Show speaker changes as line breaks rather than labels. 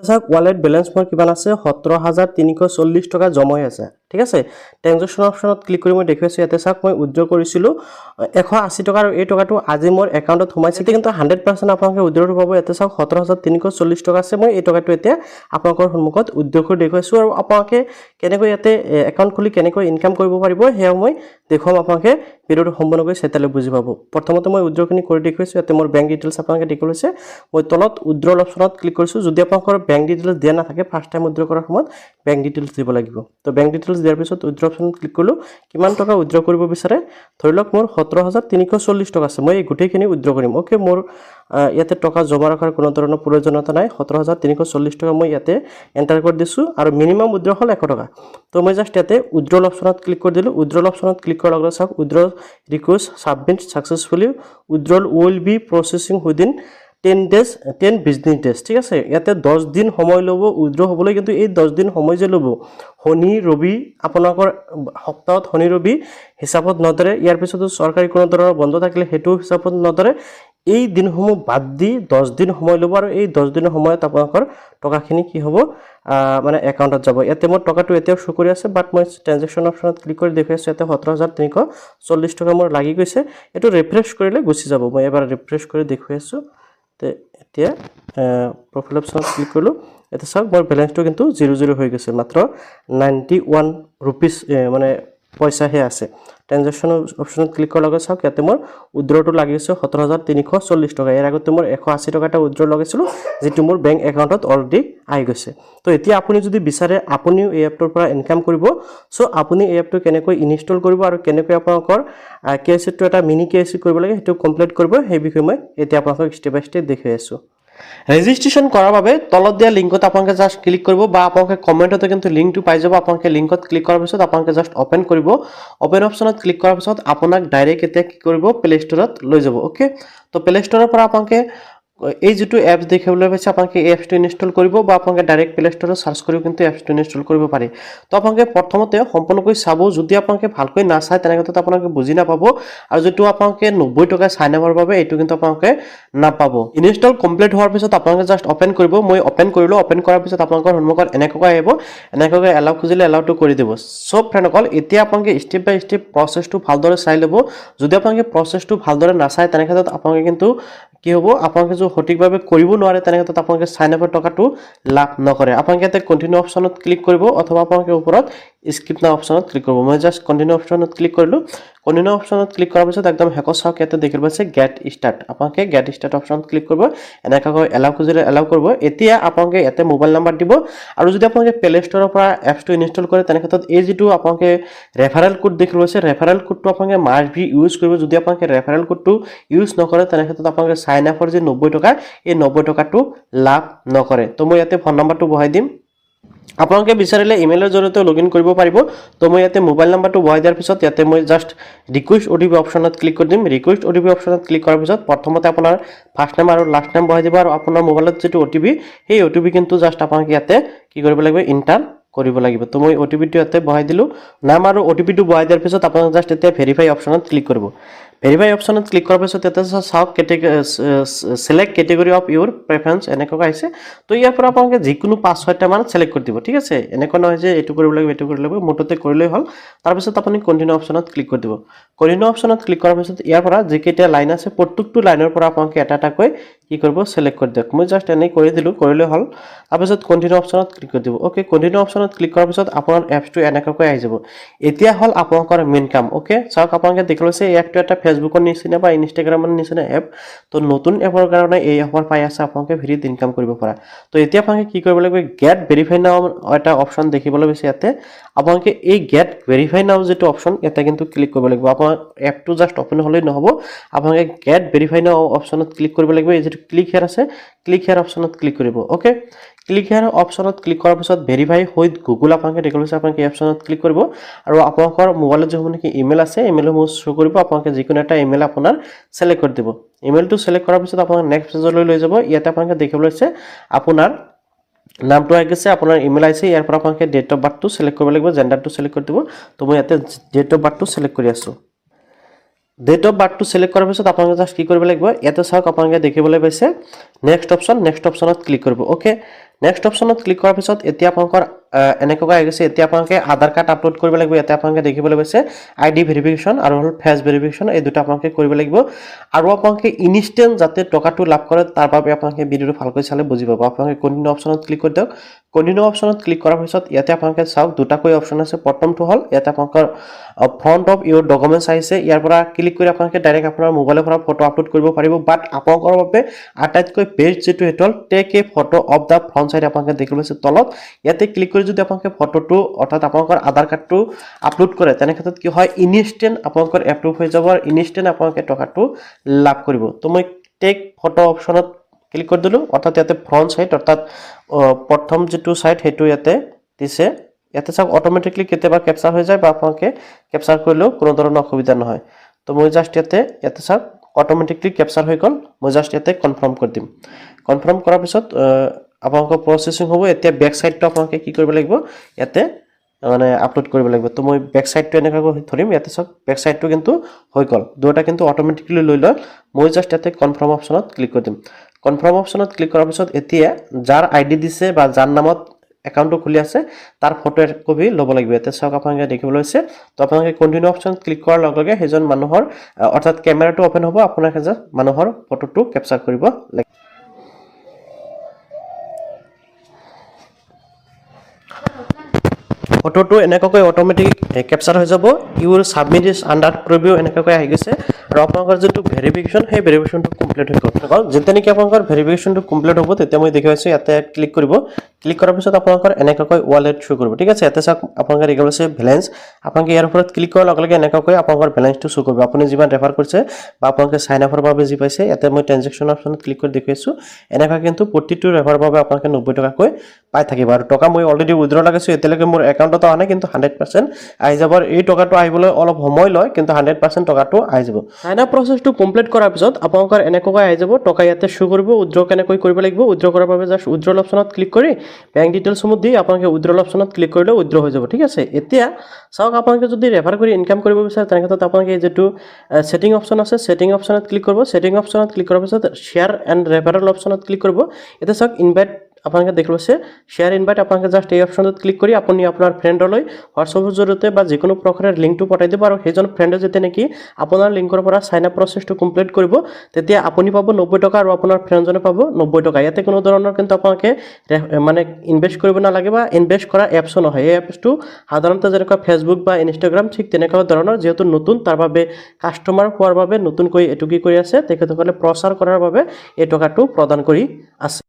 চাওক wallet balance মোৰ কিমান আছে 17340 টকা জমা হৈ আছে ঠিক আছে ট্ৰানজেকচন অপচনত ক্লিক কৰি মই দেখুৱাইছো ইয়াতে চাওক মই উইথড্ৰ কৰিছিলো 180 টকা আৰু এই টকাটো আজি মোৰ একাউণ্টত সোমাইছে কিন্তু 100% আপোনালোকে উইথড্ৰ পাব ইয়াতে চাওক 17340 টকা আছে মই এই টকাটো এতিয়া আপোনালোকৰ সন্মুখত উইথড্ৰ কৰি দেখুৱাইছো আৰু আপোনালোকে কেনেকৈ ইয়াতে একাউণ্ট খুলি কেনেকৈ ইনকাম কৰিব পাৰিব হেয়া মই দেখুৱাম আপোনালোকে ভিডিওটো সম্পূৰ্ণকৈ সেটালে বুজি পাব প্ৰথমতে মই উইথড্ৰখিনি কৰি দেখুৱাইছো ইয়াতে মোৰ বেংক ডিটেইলছ আপোনালোকে দেখুৱাইছে মই তলত উইথড্ৰ অপচনত ক্লিক কৰিছো যদি আপোনালোকৰ বেংক ডিটেইলছ দিয়া নাথাকে ফাৰ্স্ট টাইম উইথড্ৰ কৰাৰ সময়ত বেংক ডিটেইলছ দিব লাগিব তো বেংক ডিটেইলছ দিয়াৰ পিছত উইথড্ৰ অপচনত ক্লিক কৰিলো কিমান টকা উইথড্ৰ কৰিব বিচাৰে ধৰি লওক মোৰ 17340 টকা আছে মই এই গোটেইখিনি উইথড্ৰ কৰিম ওকে মোৰ ইয়াতে টকা জমা ৰাখাৰ কোনো ধৰণৰ প্ৰয়োজনীয়তা নাই 17340 টকা মই ইয়াতে এন্টাৰ কৰি দিছো আৰু মিনিমাম উইথড্ৰ হল 100 টকা তো মই জাস্ট ইয়াতে উইথড্ৰ অপচনত ক্লিক কৰি দিলো উইথড্ৰ অপচনত ক্লিক কৰাৰ লগে চাওক withdraw request submit successfully withdrawal will be processing within 10 days 10 business days ঠিক আছে ইয়াতে 10 দিন সময় লব উইথড্ৰ হ'বলৈ কিন্তু এই 10 দিন সময় যে লব শনি ৰবি আপোনালোকৰ সপ্তাহত শনি ৰবি হিচাপত নধৰে ইয়াৰ পিছতো চৰকাৰী কোনো ধৰণৰ বন্ধ থাকিলে হেতু হিচাপত নধৰে এই দিনসমূহ বাদ দি 10 দিন সময় লব আৰু এই 10 দিনৰ সময়ত আপোনালোকৰ টকাখিনি কি হ'ব মানে একাউণ্টত যাব ইয়াতে মোৰ টকাটো এতিয়াও শো কৰি আছে বাট মই ট্ৰানজেকচন অপচনত ক্লিক কৰি দেখুৱাইছো ইয়াতে 17340 টকা মোৰ লাগি গৈছে এটো ৰিফ্ৰেশ কৰিলে গুচি যাব মই এবাৰ ৰিফ্ৰেশ কৰি দেখুৱাইছো তে এতিয়া প্ৰফাইল অপচনত ক্লিক কৰিলো এটা চাওক মোৰ বেলেন্সটো কিন্তু 00 হৈ গৈছে মাত্ৰ 91 रुपीस মানে পইচা হে আছে ট্ৰানজেকচন অপচনত ক্লিক কৰাৰ লগে চাওক ইয়াতে মোৰ উইথড্ৰটো লাগিছে 17340 টকা ইয়াৰ আগতে মোৰ 180 টকা এটা উইথড্ৰ লগাইছিলো যেটো মোৰ বেংক একাউণ্টত অলৰেডি আহি গৈছে তো এতিয়া আপুনি যদি বিচাৰে আপুনিও এই এপটোৰ পৰা ইনকাম কৰিব সো আপুনি এই এপটো কেনেকৈ ইনষ্টল কৰিব আৰু কেনেকৈ আপোনালোকৰ কেএসিটো এটা মিনি কেএসি কৰিব লাগে হেতু কমপ্লিট কৰিব সেই বিষয়ে মই এতিয়া আপোনালোকক স্টেপ বাই স্টেপ দেখাই আছো ৰেজিষ্ট্ৰেচন কৰাৰ বাবে তলত দিয়া লিংকত আপোনালোকে জাস্ট ক্লিক কৰিব বা আপোনালোকে কমেন্টতে কিন্তু লিংকটো পাই যাব আপোনালোকে লিংকত ক্লিক কৰাৰ পিছত আপোনালোকে জাস্ট ওপেন কৰিব ওপেন অপচনত ক্লিক কৰাৰ পিছত আপোনাক ডাইৰেক্ট এতিয়া কি কৰিব প্লে ষ্টৰত লৈ যাব ওকে তো প্লে ষ্টৰৰ পৰা আপোনালোকে এই যেটো এপস দেখিবলৈ পাইছে আপোনালোকে এই এপসটো ইনষ্টল কৰিব বা আপোনালোকে ডাইৰেক্ট প্লে ষ্টৰত সাৰ্চ কৰি কিন্তু এপসটো ইনষ্টল কৰিব পাৰে তো আপোনালোকে প্ৰথমতে সম্পূৰ্ণকৈ চাব যদি আপোনালোকে ভালকৈ না চাই তেনেকৈ আপোনালোকে বুজি নাপাব আৰু যেটো আপোনালোকে 90 টকা সাইন আপৰ বাবে এটো কিন্তু আপোনালোকে নাপাব ইনষ্টল কমপ্লিট হোৱাৰ পিছত আপোনালোকে জাস্ট ওপেন কৰিব মই ওপেন কৰিলো ওপেন কৰাৰ পিছত আপোনালোকৰ সন্মুখত এনেকৈ আহিব এনেকৈ এলাউ খুজিলে এলাউটো কৰি দিব সব ফ্ৰেণ্ডসকল এতিয়া আপোনালোকে স্টেপ বাই স্টেপ প্ৰসেসটো ভালদৰে চাই ল'ব যদি আপোনালোকে প্ৰসেসটো ভালদৰে না চাই তেনেকৈ আপোনালোকে কিন্তু কি হ'ব আপোনালোকে যে সঠিকভাৱে কৰিব নোৱাৰে তেনেকৈ আপোনালোকে সাইন আপৰ টকাটো লাভ নকৰে আপোনালোকে এটা কন্টিনিউ অপচনত ক্লিক কৰিব অথবা আপোনালোকে ওপৰত স্কিপ না অপচনত ক্লিক কৰিব মই জাস্ট কন্টিনিউ অপচনত ক্লিক কৰিলো কন্টিনিউ অপচনত ক্লিক কৰাৰ পিছত একদম হেকো চাওক ইয়াতে দেখিব পাইছে গেট স্টাৰ্ট আপোনালোকে গেট স্টাৰ্ট অপচনত ক্লিক কৰিব এনেকৈ এলাউ খুজিলে এলাউ কৰিব এতিয়া আপোনালোকে ইয়াতে মোবাইল নাম্বাৰ দিব আৰু যদি আপোনালোকে প্লে ষ্টৰৰ পৰা এপছটো ইনষ্টল কৰে তেনেক্ষেত্ৰত এই যেটো আপোনালোকে ৰেফাৰেল কোড দেখিব আছে ৰেফাৰেল কোডটো আপোনালোকে মাষ্ট বি ইউজ কৰিব যদি আপোনালোকে ৰেফাৰেল কোডটো ইউজ নকৰে তেনেক্ষেত্ৰত আপোনালোকে সাইন আপৰ যে 90 টকা এই 90 টকাটো লাভ নকৰে তো মই ইয়াতে ফোন নাম্বাৰটো বহাই দিম আপোনালোকে বিচাৰিলে ইমেইলৰ জৰিয়তে লগইন কৰিব পাৰিব তো মই ইয়াতে মোবাইল নাম্বাৰটো বহাই দিয়াৰ পিছত ইয়াতে মই জাস্ট ৰিকুৱেষ্ট ওটিপি অপচনত ক্লিক কৰি দিম ৰিকুৱেষ্ট ওটিপি অপচনত ক্লিক কৰাৰ পিছত প্ৰথমতে আপোনাৰ ফাৰ্স্ট নাম আৰু লাষ্ট নাম বহাই দিব আৰু আপোনাৰ মোবাইলত যেটো ওটিপি সেই ওটিপি কিন্তু জাস্ট আপোনালোকে ইয়াতে কি কৰিব লাগিব এন্টাৰ কৰিব লাগিব তো মই ওটিপিটো ইয়াতে বহাই দিলো নাম আৰু ওটিপিটো বহাই দিয়াৰ পিছত আপোনালোকে জাস্ট এতিয়া ভেৰিফাই অপচনত ক্লিক কৰিব ভেৰিফাই অপচনত ক্লিক কৰাৰ পিছত এটা চাওক সিলেক্ট ক্যাটেগৰি অফ ইউৰ প্ৰেফাৰেন্স এনেকৈ আছে তো ইয়াৰ পৰা আপোনালোকে যিকোনো 5-6টা মান সিলেক্ট কৰি দিব ঠিক আছে এনেকৈ নহয় যে এটো কৰিব লাগিব এটো কৰিব লাগিব মোটতে কৰিলেই হল তাৰ পিছত আপুনি কন্টিনিউ অপচনত ক্লিক কৰি দিব কন্টিনিউ অপচনত ক্লিক কৰাৰ পিছত ইয়াৰ পৰা যিকেইটা লাইন আছে প্ৰত্যেকটো লাইনৰ পৰা আপোনালোকে এটা কৈ কি কৰিব সিলেক্ট কৰি দিয়ক মই জাস্ট এনে কৰি দিলো কৰিলে হল তাৰ পিছত কন্টিনিউ অপচনত ক্লিক কৰি দিব ওকে কন্টিনিউ অপচনত ক্লিক কৰাৰ পিছত আপোনাৰ এপছটো এনেকৈ আহি যাব এতিয়া হল আপোনালোকৰ মেইন কাম ওকে চাওক আপোনালোকে দেখিছে এই এপটো এটা ফেসবুকৰ নিচিনা বা ইনষ্টাগ্ৰামৰ নিচিনা এপ তো নতুন এপৰ কাৰণে এই অফাৰ পাই আছে আপোনালোকে ফ্ৰীত ইনকাম কৰিব পৰা তো এতিয়া আপোনালোকে কি কৰিব লাগিব গেট ভেৰিফাই নাও এটা অপচন দেখিবলৈ পাইছে ইয়াতে আপোনালোকে এই গেট ভেৰিফাই নাও যেটো অপচন এটা কিন্তু ক্লিক কৰিব লাগিব আপোনাৰ এপটো জাস্ট ওপেন হ'লেই নহব আপোনালোকে গেট ভেৰিফাই নাও অপচনত ক্লিক কৰিব লাগিব এই যেটো ক্লিক হিয়াৰ আছে ক্লিক হিয়াৰ অপচনত ক্লিক কৰিব ওকে ক্লিক হিয়াৰ অপচনত ক্লিক কৰাৰ পিছত ভেৰিফাই উইথ গুগল আপোনালোকে দেখিছে আপোনালোকে অপচনত ক্লিক কৰিব আৰু আপোনালোকৰ মোবাইলত যেনে কি ইমেইল আছে ইমেইল মোৰ শো কৰিব আপোনালোকে যিকোনো এটা ইমেইল আপোনাৰ সিলেক্ট কৰি দিব ইমেইলটো সিলেক্ট কৰাৰ পিছত আপোনাক নেক্সট পেজলৈ লৈ যাব ইয়াতে আপোনালোকে দেখিবলৈ আছে আপোনাৰ নামটো আহি গৈছে আপোনাৰ ইমেইল আছে ইয়াৰ পৰা আপোনালোকে ডেট অফ বাৰ্থটো সিলেক্ট কৰিব লাগিব জেন্ডাৰটো সিলেক্ট কৰি দিব তো মই ইয়াতে ডেট অফ বাৰ্থটো সিলেক্ট কৰি আছো ডেট অফ বাৰ্থটো সিলেক্ট কৰাৰ পিছত আপোনালোকে জাস্ট কি কৰিব লাগিব ইয়াতে চাওক আপোনালোকে দেখিবলৈ পাইছে নেক্সট অপচনত ক্লিক কৰিব ওকে নেক্সট অপশ্যনত ক্লিক কৰাৰ পিছত এতিয়া আপোনালোকৰ এনেকৈ আহি গৈছে এতিয়া আপোনালোকে আধাৰ কাৰ্ড আপলোড কৰিব লাগিব ইয়াতে আপোনালোকে দেখিবলৈ পাইছে আইডি ভেৰিফিকেশ্যন আৰু হ'ল ফেচ ভেৰিফিকেশ্যন এই দুটা আপোনালোকে কৰিব লাগিব আৰু আপোনালোকে ইনষ্টেণ্ট যাতে টকাটো লাভ কৰে তাৰ বাবে আপোনালোকে ভিডিঅ'টো ভালকৈ চালে বুজি পাব আপোনালোকে কণ্টিনিউ অপশ্যনত ক্লিক কৰি দিয়ক কণ্টিনিউ অপশ্যনত ক্লিক কৰাৰ পিছত ইয়াতে আপোনালোকে চাওক দুটাকৈ অপশ্যন আছে প্ৰথমটো হ'ল ইয়াতে আপোনালোকৰ ফ্ৰণ্ট অফ ইউৰ ডকুমেণ্টছ আহিছে ইয়াৰ পৰা ক্লিক কৰি আপোনালোকে ডাইৰেক্ট আপোনাৰ মোবাইলৰ পৰা ফটো আপলোড কৰিব পাৰিব বাট আপোনালোকৰ বাবে আটাইতকৈ বেষ্ট যেটো সেইটো হ'ল take a photo of the front side আপোনালোকে দেখিবলৈ পাইছে তলত ইয়াতে ক্লিক কৰি যদি আপোনালোকে ফটোটো অৰ্থাৎ আপোনালোকৰ আধাৰ কাৰ্ডটো আপলোড কৰে তেনে ক্ষেত্ৰত কি হয় ইনষ্টেণ্ট আপোনালোকৰ এপ্ৰুভ হৈ যাব আৰু ইনষ্টেণ্ট আপোনালোকে টকাটো লাভ কৰিব তো মই টেক ফটো অপশ্যনত ক্লিক কৰি দিলোঁ অৰ্থাৎ ইয়াতে ফ্ৰণ্ট সাইড অৰ্থাৎ প্ৰথম যেটো সাইড সেইটো ইয়াতে দিছে ইয়াতে চাওক অটোমেটিকলি কেতিয়াবা ক্যাপচাৰ হৈ যায় বা আপোনালোকে ক্যাপচাৰ কৰিলেও কোনো ধৰণৰ অসুবিধা নহয় তো মই জাষ্ট ইয়াতে চাওক অটোমেটিকলি ক্যাপচাৰ হৈ গ'ল মই জাষ্ট ইয়াতে কনফাৰ্ম কৰি দিম কনফাৰ্ম কৰাৰ পিছত আপোনালোকৰ প্ৰসেসিং হ'ব এতিয়া বেক সাইডটো আপোনালোকে কি কৰিব লাগিব ইয়াতে মানে আপলোড কৰিব লাগিব তো মই বেক সাইডটো এনেকৈ ধৰিম ইয়াতে চাওক বেক সাইডটো কিন্তু হৈ গ'ল দুটা কিন্তু অটোমেটিকলি লৈ লয় মই জাষ্ট ইয়াতে কনফাৰ্ম অপশ্যনত ক্লিক কৰি দিম কনফাৰ্ম অপশ্যনত ক্লিক কৰাৰ পিছত এতিয়া যাৰ আইডি দিছে বা যাৰ নামত একাউণ্টটো খুলি আছে তাৰ ফটো কপি ল'ব লাগিব এতিয়া চাওক আপোনালোকে দেখিবলৈ আছে তো আপোনালোকে কন্টিনিউ অপশ্যন ক্লিক কৰাৰ লগে লগে সেইজন মানুহৰ অৰ্থাৎ কেমেৰাটো ওপেন হ'ব আপোনালোকে যে মানুহৰ ফটোটো ক্যাপচাৰ কৰিব লাগিব ফটোটো এনেকৈ অটোমেটিক ক্যাপচাৰ হৈ যাব ইউৰ সাবমিট ইজ আন্ডাৰ প্ৰিভিউ এনেকৈ আহি গৈছে আৰু আপোনালোকৰ যেটো ভেৰিফিকেশ্যন সেই ভেৰিফিকেশ্যনটো কমপ্লিট হৈ গ'ল যেতিয়া নেকি আপোনালোকৰ ভেৰিফিকেশ্যনটো কমপ্লিট হ'ব তেতিয়া মই দেখুৱাইছো ইয়াতে ক্লিক কৰিব ক্লিক কৰাৰ পিছত আপোনালোকৰ এনেকৈ ৱালেট শো কৰিব ঠিক আছে ইয়াতে চাওক আপোনালোকে দেখিবলৈ আছে বেলেন্স আপোনালোকে ইয়াৰ ওপৰত ক্লিক কৰাৰ লগে লগে এনেকৈ আপোনালোকৰ বেলেন্সটো শো কৰিব আপুনি যিমান ৰেফাৰ কৰিছে বা আপোনালোকে সাইন আপৰ বাবে যি পাইছে ইয়াতে মই ট্ৰানজেকচন অপশ্যনত ক্লিক কৰি দেখুৱাইছো এনেকৈ কিন্তু প্ৰতিটো ৰেফাৰৰ বাবে আপোনালোকে 90 টকাকৈ পাই থাকিব আৰু টকা মই অলৰেডি উইথড্ৰ লাগাইছো এতিয়ালৈকে মোৰ একাউণ্টত অহা নাই কিন্তু 100% আহি যাব এই টকাটো আহিবলৈ অলপ সময় লয় কিন্তু 100% টকাটো আহি যাব সাইন আপ প্ৰসেসটো কমপ্লিট কৰাৰ পিছত আপোনালোকৰ এনেকৈ আহি যাব টকা ইয়াতে শো কৰিব উইথড্ৰ কেনেকৈ কৰিব লাগিব উইথড্ৰ কৰাৰ বাবে জাষ্ট উইথড্ৰ অপশ্যনত ক্লিক কৰি বেংক ডিটেইলছসমূহ দি আপোনালোকে উইথড্ৰ অপশ্যনত ক্লিক কৰিলে উইথড্ৰ হৈ যাব ঠিক আছে এতিয়া চাওক আপোনালোকে যদি ৰেফাৰ কৰি ইনকাম কৰিব বিচাৰে তেনে ক্ষেত্ৰত আপোনালোকে যেটো সেটিং অপশ্যন আছে সেটিং অপশ্যনত ক্লিক কৰিব সেটিং অপশ্যনত ক্লিক কৰাৰ পিছত শেয়াৰ এণ্ড ৰেফাৰেল অপশ্যনত ক্লিক কৰিব এতিয়া চাওক ইনভাইট আপোনালোকে দেখিব আছে শেয়াৰ ইনভাইট আপোনালোকে জাষ্ট এই অপশ্যনত ক্লিক কৰি আপুনি আপোনাৰ ফ্ৰেণ্ডলৈ হোৱাটছএপৰ জৰিয়তে বা যিকোনো প্ৰকাৰে লিংকটো পঠাই দিব আৰু সেইজন ফ্ৰেণ্ডে যেতিয়া নেকি আপোনাৰ লিংকৰ পৰা সাইন আপ প্ৰসেসটো কমপ্লিট কৰিব তেতিয়া আপুনি পাব 90 টকা আৰু আপোনাৰ ফ্ৰেণ্ডজনে পাব 90 টকা ইয়াতে কোনো ধৰণৰ কিন্তু আপোনালোকে মানে ইনভেষ্ট কৰিব নালাগে বা ইনভেষ্ট কৰা এপছও নহয় এই এপছটো সাধাৰণতে যেনেকৈ ফেসবুক বা ইনষ্টাগ্ৰাম ঠিক তেনেকুৱা ধৰণৰ যেহেতু নতুন তাৰ বাবে কাস্টমাৰ হোৱাৰ বাবে নতুনকৈ এটু কি কৰি আছে তেখেতসকলে প্ৰচাৰ কৰাৰ বাবে এই টকাটো প্ৰদান কৰি আছে